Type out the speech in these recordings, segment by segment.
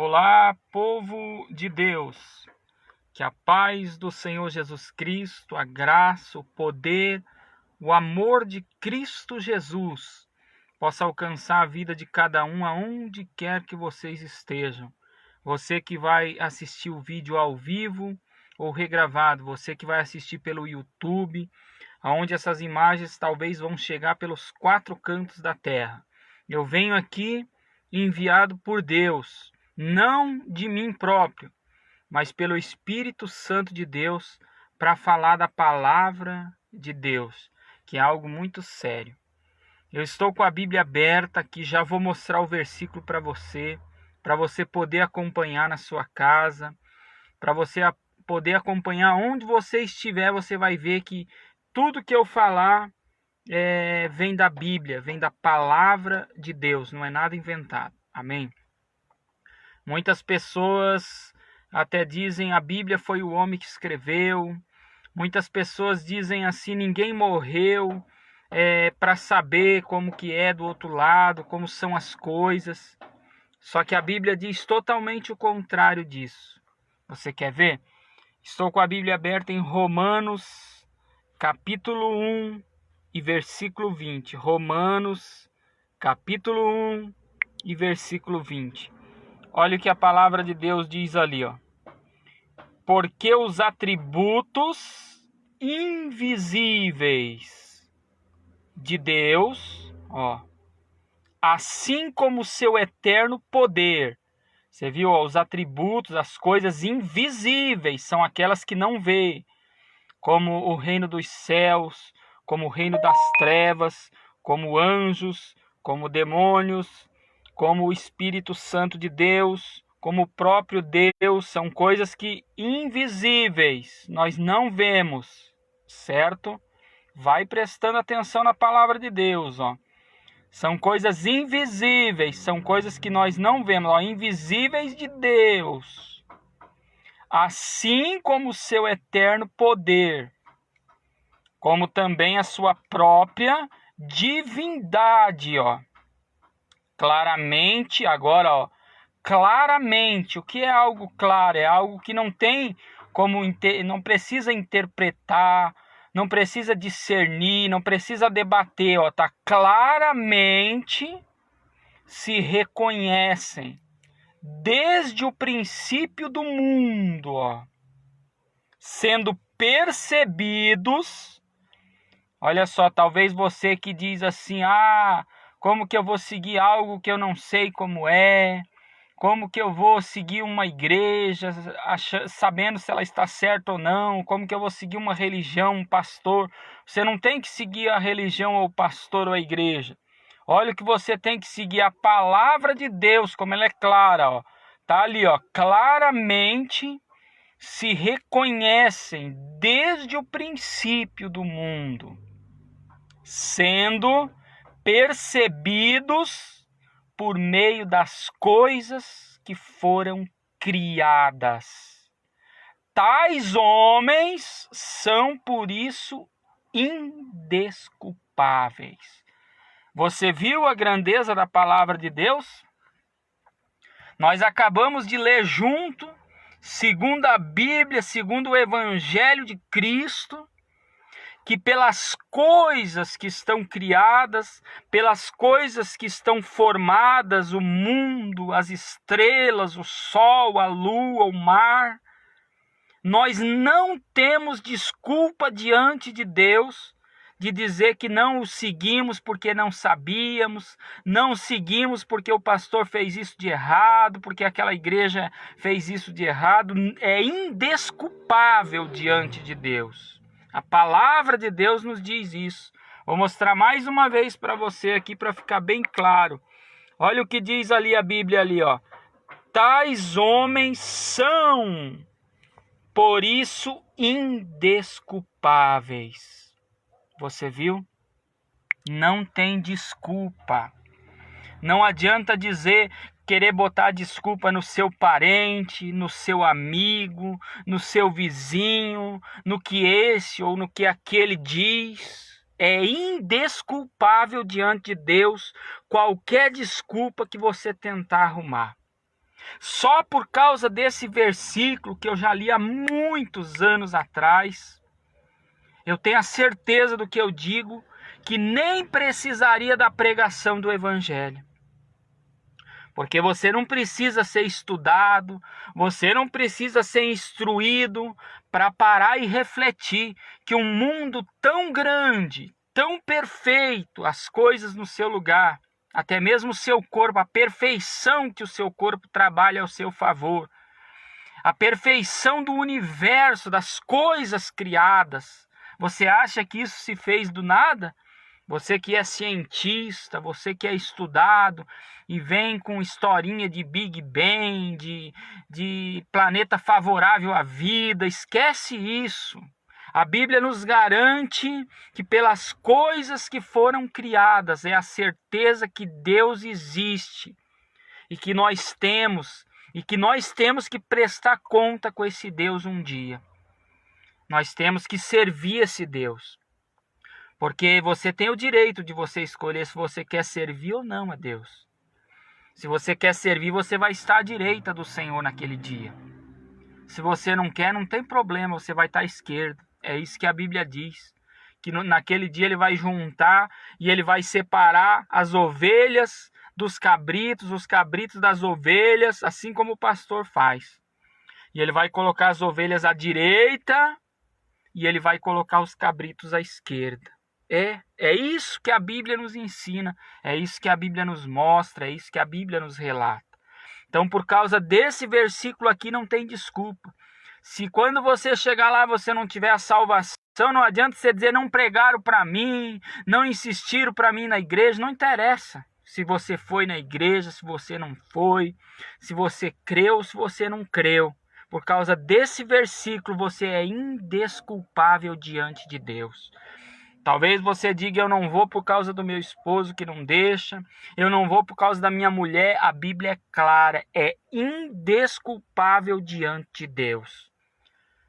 Olá, povo de Deus, que a paz do Senhor Jesus Cristo, a graça, o poder, o amor de Cristo Jesus possa alcançar a vida de cada um aonde quer que vocês estejam. Você que vai assistir o vídeo ao vivo ou regravado, você que vai assistir pelo YouTube, aonde essas imagens talvez vão chegar pelos 4 cantos da terra. Eu venho aqui enviado por Deus, não de mim próprio, mas pelo Espírito Santo de Deus, para falar da palavra de Deus, que é algo muito sério. Eu estou com a Bíblia aberta aqui, já vou mostrar o versículo para você poder acompanhar na sua casa, para você poder acompanhar onde você estiver. Você vai ver que tudo que eu falar vem da Bíblia, vem da palavra de Deus, não é nada inventado. Amém? Muitas pessoas até dizem a Bíblia foi o homem que escreveu. Muitas pessoas dizem assim, ninguém morreu para saber como que é do outro lado, como são as coisas. Só que a Bíblia diz totalmente o contrário disso. Você quer ver? Estou com a Bíblia aberta em Romanos, capítulo 1 e versículo 20. Romanos, capítulo 1 e versículo 20. Olha o que a palavra de Deus diz ali, ó. Porque os atributos invisíveis de Deus, ó, assim como o seu eterno poder. Você viu, ó, os atributos, as coisas invisíveis são aquelas que não vê, como o reino dos céus, como o reino das trevas, como anjos, como demônios, como o Espírito Santo de Deus, como o próprio Deus. São coisas que invisíveis, nós não vemos, certo? Vai prestando atenção na palavra de Deus, ó. São coisas invisíveis, são coisas que nós não vemos, ó, invisíveis de Deus. Assim como o seu eterno poder, como também a sua própria divindade, ó. Claramente, agora, ó, claramente, o que é algo claro? É algo que não tem como, não precisa interpretar, não precisa discernir, não precisa debater, ó, tá claramente se reconhecem desde o princípio do mundo, ó, sendo percebidos. Olha só, talvez você que diz assim, como que eu vou seguir algo que eu não sei como é? Como que eu vou seguir uma igreja, sabendo se ela está certa ou não? Como que eu vou seguir uma religião, um pastor? Você não tem que seguir a religião ou o pastor ou a igreja. Olha o que você tem que seguir, a palavra de Deus, como ela é clara, ó. Tá ali, ó, claramente se reconhecem desde o princípio do mundo, sendo percebidos por meio das coisas que foram criadas. Tais homens são, por isso, indesculpáveis. Você viu a grandeza da palavra de Deus? Nós acabamos de ler junto, segundo a Bíblia, segundo o Evangelho de Cristo, que pelas coisas que estão criadas, pelas coisas que estão formadas, o mundo, as estrelas, o sol, a lua, o mar, nós não temos desculpa diante de Deus de dizer que não o seguimos porque não sabíamos, não seguimos porque o pastor fez isso de errado, porque aquela igreja fez isso de errado. É indesculpável diante de Deus. A palavra de Deus nos diz isso. Vou mostrar mais uma vez para você aqui para ficar bem claro. Olha o que diz ali a Bíblia ali, ó. Tais homens são, por isso, indesculpáveis. Você viu? Não tem desculpa. Não adianta querer botar desculpa no seu parente, no seu amigo, no seu vizinho, no que esse ou no que aquele diz. É indesculpável diante de Deus qualquer desculpa que você tentar arrumar. Só por causa desse versículo que eu já li há muitos anos atrás, eu tenho a certeza do que eu digo, que nem precisaria da pregação do Evangelho. Porque você não precisa ser estudado, você não precisa ser instruído para parar e refletir que um mundo tão grande, tão perfeito, as coisas no seu lugar, até mesmo o seu corpo, a perfeição que o seu corpo trabalha ao seu favor, a perfeição do universo, das coisas criadas. Você acha que isso se fez do nada? Você que é cientista, você que é estudado e vem com historinha de Big Bang, de planeta favorável à vida, esquece isso. A Bíblia nos garante que pelas coisas que foram criadas é a certeza que Deus existe e que nós temos que prestar conta com esse Deus um dia. Nós temos que servir esse Deus. Porque você tem o direito de você escolher se você quer servir ou não a Deus. Se você quer servir, você vai estar à direita do Senhor naquele dia. Se você não quer, não tem problema, você vai estar à esquerda. É isso que a Bíblia diz. Que naquele dia ele vai juntar e ele vai separar as ovelhas dos cabritos, os cabritos das ovelhas, assim como o pastor faz. E ele vai colocar as ovelhas à direita e ele vai colocar os cabritos à esquerda. É isso que a Bíblia nos ensina, é isso que a Bíblia nos mostra, é isso que a Bíblia nos relata. Então, por causa desse versículo aqui, não tem desculpa. Se quando você chegar lá você não tiver a salvação, não adianta você dizer não pregaram para mim, não insistiram para mim na igreja, não interessa. Se você foi na igreja, se você não foi, se você creu, se você não creu. Por causa desse versículo, você é indesculpável diante de Deus. Talvez você diga, eu não vou por causa do meu esposo que não deixa, eu não vou por causa da minha mulher. A Bíblia é clara, é indesculpável diante de Deus.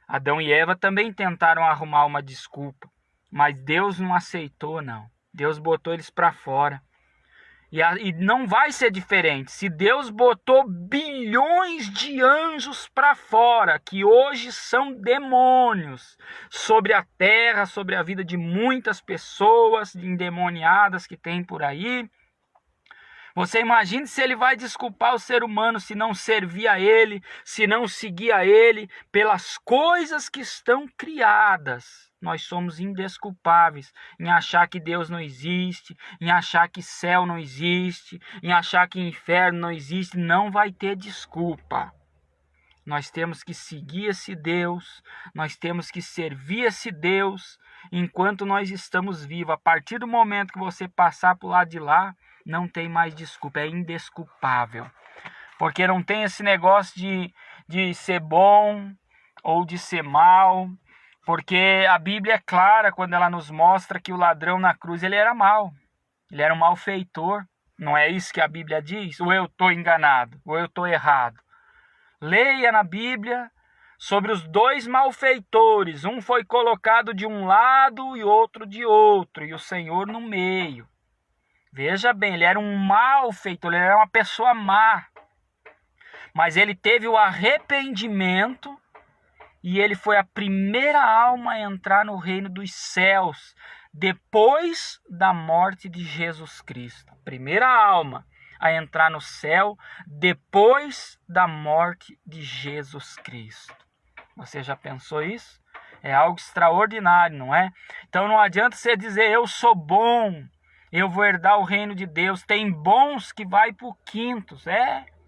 Adão e Eva também tentaram arrumar uma desculpa, mas Deus não aceitou, não. Deus botou eles para fora. E não vai ser diferente. Se Deus botou bilhões de anjos para fora, que hoje são demônios, sobre a terra, sobre a vida de muitas pessoas endemoniadas que tem por aí, você imagina se ele vai desculpar o ser humano se não servir a ele, se não seguir a ele, pelas coisas que estão criadas. Nós somos indesculpáveis em achar que Deus não existe, em achar que céu não existe, em achar que inferno não existe. Não vai ter desculpa. Nós temos que seguir esse Deus, nós temos que servir esse Deus enquanto nós estamos vivos. A partir do momento que você passar para o lado de lá, não tem mais desculpa, é indesculpável. Porque não tem esse negócio de ser bom ou de ser mal. Porque a Bíblia é clara quando ela nos mostra que o ladrão na cruz ele era mau. Ele era um malfeitor. Não é isso que a Bíblia diz? Ou eu estou enganado? Ou eu estou errado? Leia na Bíblia sobre os dois malfeitores. Um foi colocado de um lado e outro de outro. E o Senhor no meio. Veja bem, ele era um malfeitor, ele era uma pessoa má. Mas ele teve o arrependimento e ele foi a primeira alma a entrar no reino dos céus depois da morte de Jesus Cristo. A primeira alma a entrar no céu depois da morte de Jesus Cristo. Você já pensou isso? É algo extraordinário, não é? Então não adianta você dizer eu sou bom, eu vou herdar o reino de Deus. Tem bons que vai por quintos,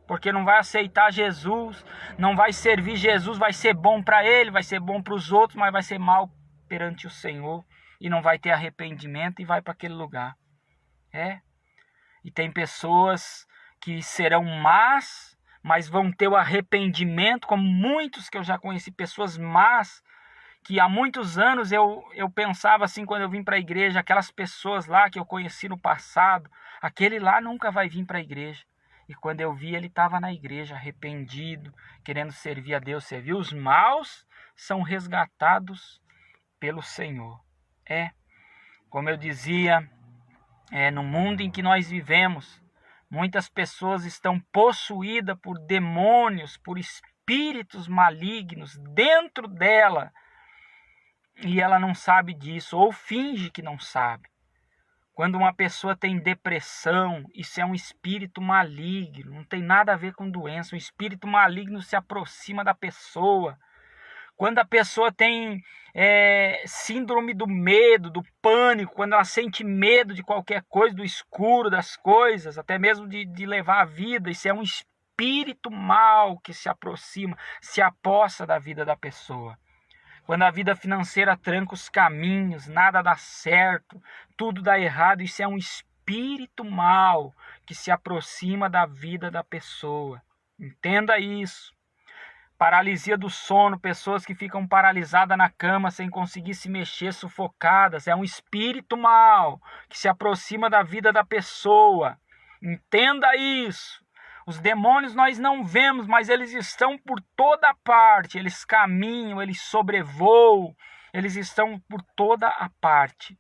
porque não vai aceitar Jesus, não vai servir Jesus, vai ser bom para ele, vai ser bom para os outros, mas vai ser mal perante o Senhor e não vai ter arrependimento e vai para aquele lugar. E tem pessoas que serão más, mas vão ter o arrependimento, como muitos que eu já conheci, pessoas más, que há muitos anos eu pensava assim quando eu vim para a igreja, aquelas pessoas lá que eu conheci no passado, aquele lá nunca vai vir para a igreja. E quando eu vi, ele estava na igreja, arrependido, querendo servir a Deus. Você viu? Os maus são resgatados pelo Senhor. Como eu dizia, no mundo em que nós vivemos, Muitas pessoas estão possuídas por demônios, por espíritos malignos dentro dela, e ela não sabe disso, ou finge que não sabe. Quando uma pessoa tem depressão, isso é um espírito maligno, não tem nada a ver com doença. Um espírito maligno se aproxima da pessoa. Quando a pessoa tem síndrome do medo, do pânico, quando ela sente medo de qualquer coisa, do escuro, das coisas, até mesmo de levar a vida, isso é um espírito mau que se aproxima, se apossa da vida da pessoa. Quando a vida financeira tranca os caminhos, nada dá certo, tudo dá errado, isso é um espírito mau que se aproxima da vida da pessoa. Entenda isso. Paralisia do sono, pessoas que ficam paralisadas na cama sem conseguir se mexer, sufocadas, é um espírito mau que se aproxima da vida da pessoa. Entenda isso. Os demônios nós não vemos, mas eles estão por toda parte. Eles caminham, eles sobrevoam, eles estão por toda a parte.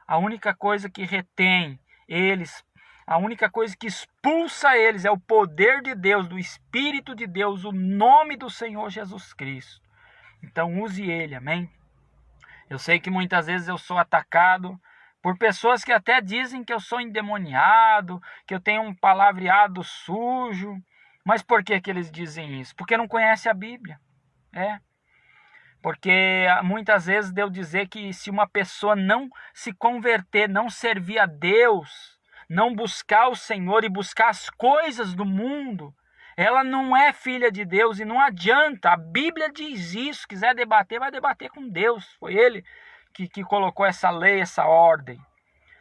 A única coisa que retém eles, a única coisa que expulsa eles é o poder de Deus, do Espírito de Deus, o nome do Senhor Jesus Cristo. Então use ele, amém? Eu sei que muitas vezes eu sou atacado por pessoas que até dizem que eu sou endemoniado, que eu tenho um palavreado sujo. Mas por que eles dizem isso? Porque não conhecem a Bíblia. Porque muitas vezes devo dizer que se uma pessoa não se converter, não servir a Deus, não buscar o Senhor e buscar as coisas do mundo, ela não é filha de Deus e não adianta. A Bíblia diz isso. Quiser debater, vai debater com Deus. Foi Ele que colocou essa lei, essa ordem.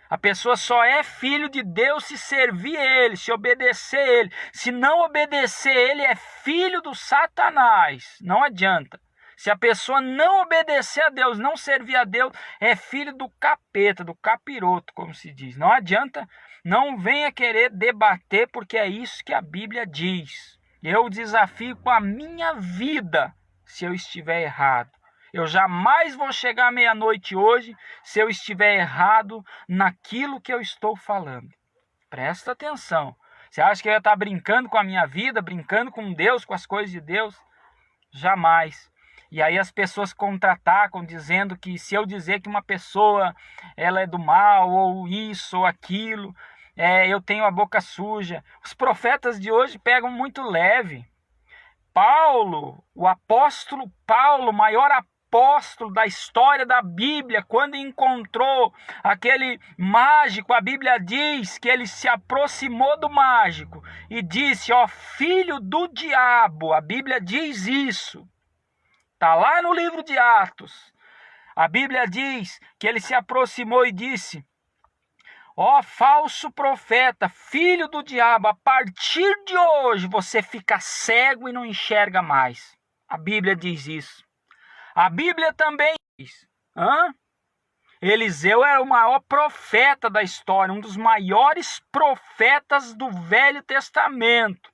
A pessoa só é filho de Deus se servir Ele, se obedecer Ele. Se não obedecer Ele, é filho do Satanás. Não adianta. Se a pessoa não obedecer a Deus, não servir a Deus, é filho do capeta, do capiroto, como se diz. Não adianta, não venha querer debater, porque é isso que a Bíblia diz. Eu desafio com a minha vida se eu estiver errado. Eu jamais vou chegar à meia-noite hoje se eu estiver errado naquilo que eu estou falando. Presta atenção. Você acha que eu ia estar brincando com a minha vida, brincando com Deus, com as coisas de Deus? Jamais. E aí as pessoas contra-atacam dizendo que se eu dizer que uma pessoa ela é do mal, ou isso, ou aquilo, eu tenho a boca suja. Os profetas de hoje pegam muito leve. Paulo, o apóstolo Paulo, maior apóstolo da história da Bíblia, quando encontrou aquele mágico, a Bíblia diz que ele se aproximou do mágico e disse: ó, filho do diabo. A Bíblia diz isso. Está lá no livro de Atos. A Bíblia diz que ele se aproximou e disse: ó falso profeta, filho do diabo, a partir de hoje você fica cego e não enxerga mais. A Bíblia diz isso. A Bíblia também diz. Eliseu era o maior profeta da história, um dos maiores profetas do Velho Testamento.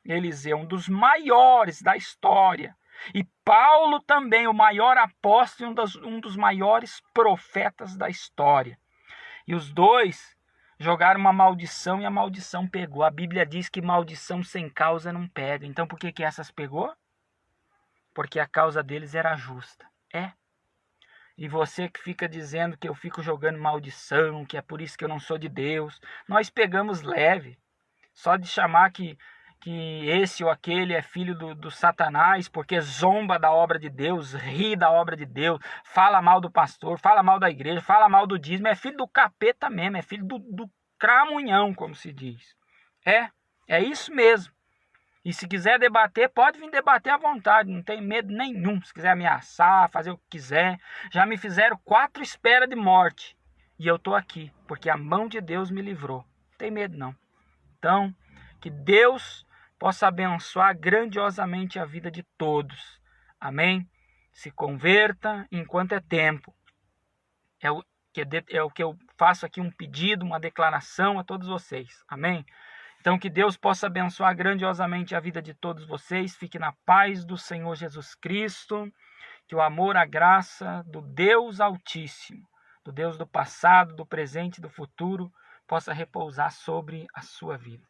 Eliseu, um dos maiores da história. E Paulo também, o maior apóstolo, um dos maiores profetas da história. E os dois jogaram uma maldição e a maldição pegou. A Bíblia diz que maldição sem causa não pega. Então por que essas pegou? Porque a causa deles era justa. E você que fica dizendo que eu fico jogando maldição, que é por isso que eu não sou de Deus. Nós pegamos leve. Só de chamar que esse ou aquele é filho do Satanás, porque zomba da obra de Deus, ri da obra de Deus, fala mal do pastor, fala mal da igreja, fala mal do dízimo, é filho do capeta mesmo, é filho do cramunhão, como se diz. É isso mesmo. E se quiser debater, pode vir debater à vontade, não tem medo nenhum. Se quiser ameaçar, fazer o que quiser. Já me fizeram 4 esperas de morte. E eu estou aqui, porque a mão de Deus me livrou. Não tem medo não. Então, que Deus possa abençoar grandiosamente a vida de todos. Amém? Se converta enquanto é tempo. É o que eu faço aqui, um pedido, uma declaração a todos vocês. Amém? Então que Deus possa abençoar grandiosamente a vida de todos vocês. Fique na paz do Senhor Jesus Cristo. Que o amor, a graça do Deus Altíssimo, do Deus do passado, do presente e do futuro, possa repousar sobre a sua vida.